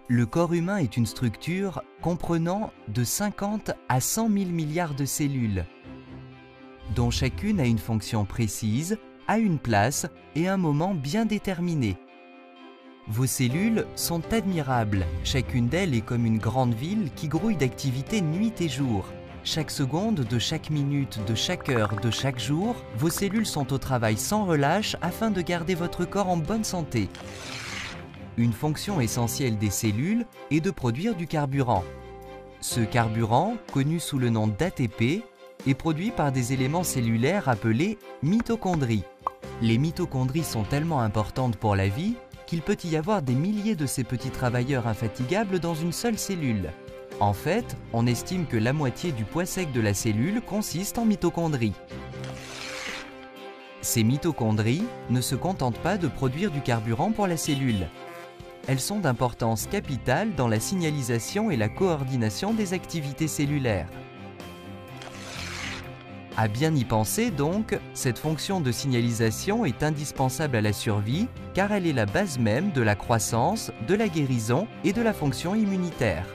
Le corps humain est une structure comprenant de 50 à 100 000 milliards de cellules, dont chacune a une fonction précise, a une place et un moment bien déterminé. Vos cellules sont admirables, chacune d'elles est comme une grande ville qui grouille d'activités nuit et jour. Chaque seconde de chaque minute, de chaque heure, de chaque jour, vos cellules sont au travail sans relâche afin de garder votre corps en bonne santé. Une fonction essentielle des cellules est de produire du carburant. Ce carburant, connu sous le nom d'ATP, est produit par des éléments cellulaires appelés mitochondries. Les mitochondries sont tellement importantes pour la vie qu'il peut y avoir des milliers de ces petits travailleurs infatigables dans une seule cellule. En fait, on estime que la moitié du poids sec de la cellule consiste en mitochondries. Ces mitochondries ne se contentent pas de produire du carburant pour la cellule. Elles sont d'importance capitale dans la signalisation et la coordination des activités cellulaires. À bien y penser donc, cette fonction de signalisation est indispensable à la survie car elle est la base même de la croissance, de la guérison et de la fonction immunitaire.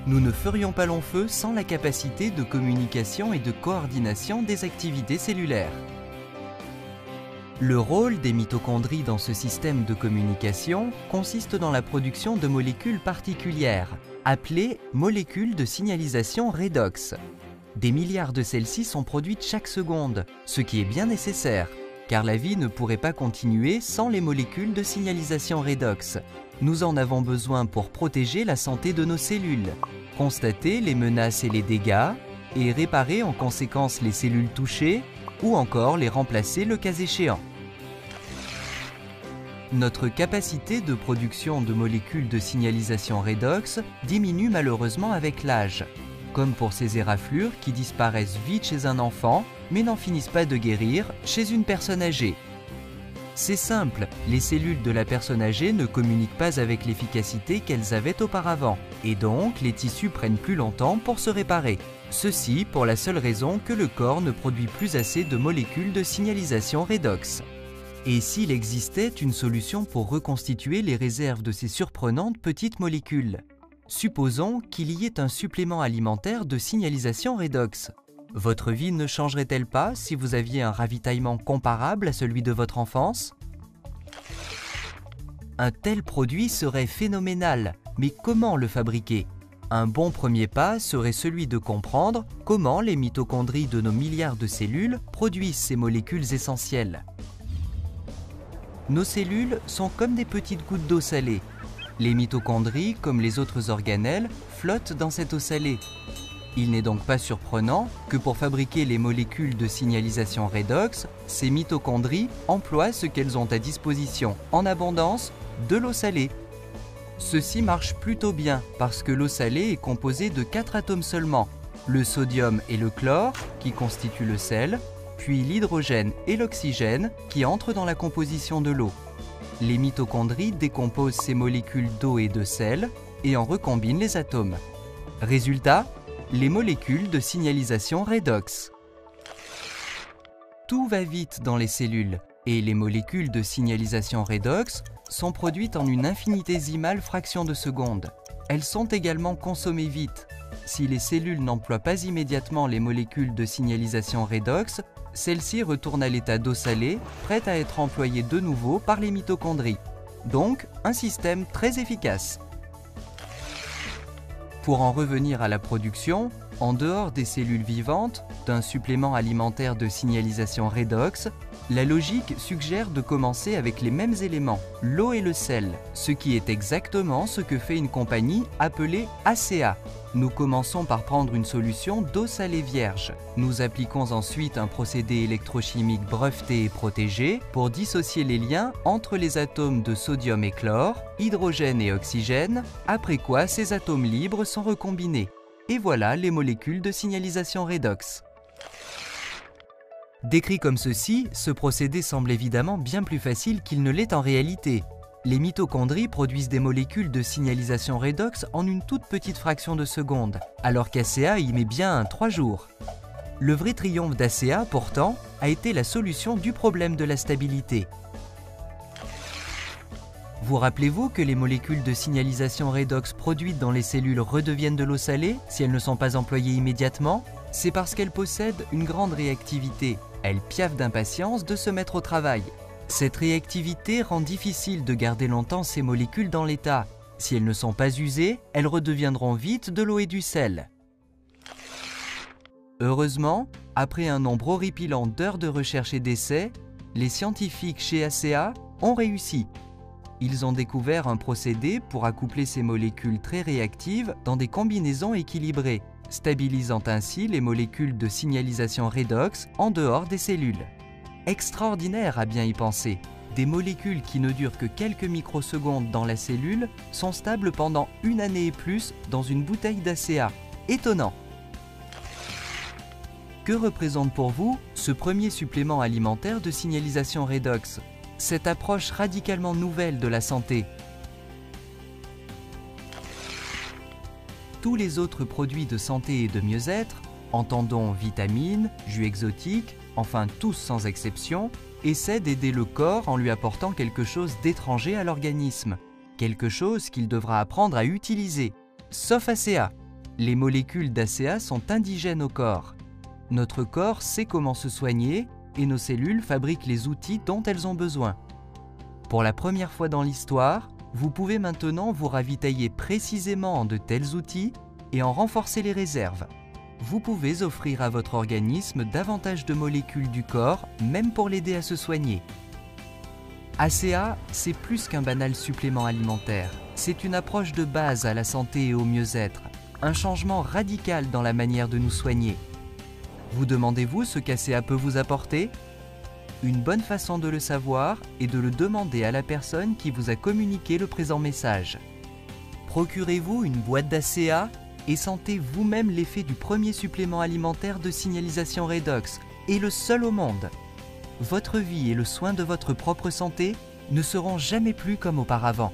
Nous ne ferions pas long feu sans la capacité de communication et de coordination des activités cellulaires. Le rôle des mitochondries dans ce système de communication consiste dans la production de molécules particulières, appelées molécules de signalisation redox. Des milliards de celles-ci sont produites chaque seconde, ce qui est bien nécessaire, car la vie ne pourrait pas continuer sans les molécules de signalisation redox. Nous en avons besoin pour protéger la santé de nos cellules, constater les menaces et les dégâts, et réparer en conséquence les cellules touchées, ou encore les remplacer le cas échéant. Notre capacité de production de molécules de signalisation redox diminue malheureusement avec l'âge, comme pour ces éraflures qui disparaissent vite chez un enfant, mais n'en finissent pas de guérir chez une personne âgée. C'est simple, les cellules de la personne âgée ne communiquent pas avec l'efficacité qu'elles avaient auparavant, et donc les tissus prennent plus longtemps pour se réparer. Ceci pour la seule raison que le corps ne produit plus assez de molécules de signalisation redox. Et s'il existait une solution pour reconstituer les réserves de ces surprenantes petites molécules? Supposons qu'il y ait un supplément alimentaire de signalisation redox. Votre vie ne changerait-elle pas si vous aviez un ravitaillement comparable à celui de votre enfance? Un tel produit serait phénoménal, mais comment le fabriquer? Un bon premier pas serait celui de comprendre comment les mitochondries de nos milliards de cellules produisent ces molécules essentielles. Nos cellules sont comme des petites gouttes d'eau salée. Les mitochondries, comme les autres organelles, flottent dans cette eau salée. Il n'est donc pas surprenant que pour fabriquer les molécules de signalisation redox, ces mitochondries emploient ce qu'elles ont à disposition en abondance, de l'eau salée. Ceci marche plutôt bien parce que l'eau salée est composée de 4 atomes seulement, le sodium et le chlore qui constituent le sel, puis l'hydrogène et l'oxygène qui entrent dans la composition de l'eau. Les mitochondries décomposent ces molécules d'eau et de sel et en recombinent les atomes. Résultat, les molécules de signalisation redox. Tout va vite dans les cellules et les molécules de signalisation redox sont produites en une infinitésimale fraction de seconde. Elles sont également consommées vite. Si les cellules n'emploient pas immédiatement les molécules de signalisation redox, celles-ci retournent à l'état d'eau salée, prête à être employée de nouveau par les mitochondries. Donc, un système très efficace. Pour en revenir à la production, en dehors des cellules vivantes, d'un supplément alimentaire de signalisation redox, la logique suggère de commencer avec les mêmes éléments, l'eau et le sel, ce qui est exactement ce que fait une compagnie appelée ACA. Nous commençons par prendre une solution d'eau salée vierge. Nous appliquons ensuite un procédé électrochimique breveté et protégé pour dissocier les liens entre les atomes de sodium et chlore, hydrogène et oxygène, après quoi ces atomes libres sont recombinés. Et voilà les molécules de signalisation redox. Décrit comme ceci, ce procédé semble évidemment bien plus facile qu'il ne l'est en réalité. Les mitochondries produisent des molécules de signalisation redox en une toute petite fraction de seconde, alors qu'ACA y met bien 3 jours. Le vrai triomphe d'ACA, pourtant, a été la solution du problème de la stabilité. Vous rappelez-vous que les molécules de signalisation redox produites dans les cellules redeviennent de l'eau salée si elles ne sont pas employées immédiatement? C'est parce qu'elles possèdent une grande réactivité. Elles piaffent d'impatience de se mettre au travail. Cette réactivité rend difficile de garder longtemps ces molécules dans l'état. Si elles ne sont pas usées, elles redeviendront vite de l'eau et du sel. Heureusement, après un nombre horripilant d'heures de recherche et d'essais, les scientifiques chez ACEA ont réussi. Ils ont découvert un procédé pour accoupler ces molécules très réactives dans des combinaisons équilibrées, stabilisant ainsi les molécules de signalisation redox en dehors des cellules. Extraordinaire à bien y penser! Des molécules qui ne durent que quelques microsecondes dans la cellule sont stables pendant une année et plus dans une bouteille d'ACEA. Étonnant! Que représente pour vous ce premier supplément alimentaire de signalisation redox? Cette approche radicalement nouvelle de la santé. Tous les autres produits de santé et de mieux-être, entendons vitamines, jus exotiques, enfin tous sans exception, essaient d'aider le corps en lui apportant quelque chose d'étranger à l'organisme, quelque chose qu'il devra apprendre à utiliser. Sauf ACEA. Les molécules d'ACEA sont indigènes au corps. Notre corps sait comment se soigner et nos cellules fabriquent les outils dont elles ont besoin. Pour la première fois dans l'histoire, vous pouvez maintenant vous ravitailler précisément en de tels outils et en renforcer les réserves. Vous pouvez offrir à votre organisme davantage de molécules du corps, même pour l'aider à se soigner. ACEA, c'est plus qu'un banal supplément alimentaire. C'est une approche de base à la santé et au mieux-être, un changement radical dans la manière de nous soigner. Vous demandez-vous ce qu'ACEA peut vous apporter? Une bonne façon de le savoir est de le demander à la personne qui vous a communiqué le présent message. Procurez-vous une boîte d'ACEA et sentez vous-même l'effet du premier supplément alimentaire de signalisation redox, et le seul au monde. Votre vie et le soin de votre propre santé ne seront jamais plus comme auparavant.